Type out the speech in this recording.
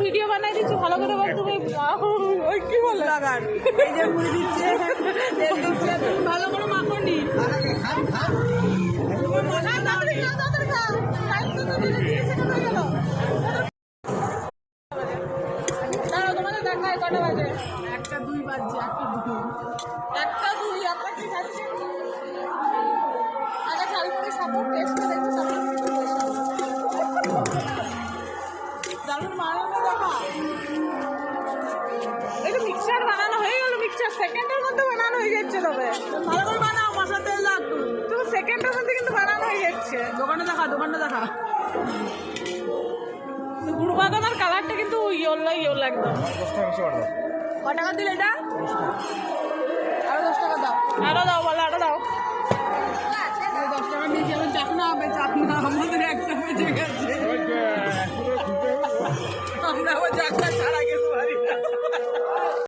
Video বানাই দিচ্ছি ভালো করে বল তুমি ওই কি বলে লাগান এই যে মুড়ি দিচ্ছে তুমি ভালো করে মাখনি তোমাদের দেখায় কটা বাজে 1টা 2 বাজছে 1টা 2 আপনার কি খাচ্ছে আগে শালপুরি সাপোর্ট টেস্ট করে দেখছি দারুণ বানানো দেখা এটা মিক্সচার বানানো হয়ে গেল মিক্সচার সেকেন্ডের মধ্যে বানানো হয়ে যাচ্ছে তবে ভালো করে বানাও মশলা তেল লাগবে তুমি সেকেন্ডের মধ্যে কিন্তু বানানো হয়ে যাচ্ছে দোকানটা দেখা গুড় বাদামের কালারটা কিন্তু ইয়েলো একদম 10 টাকা বেশি বাড়বে। ক টাকা দিলে এটা আরো 10 টাকা দাও আরো দাও বলো আরো দাও 10 টাকা নিয়ে যাবেন চাকনা হবে চাকনা আমাদের একটা বেঁচে গেছে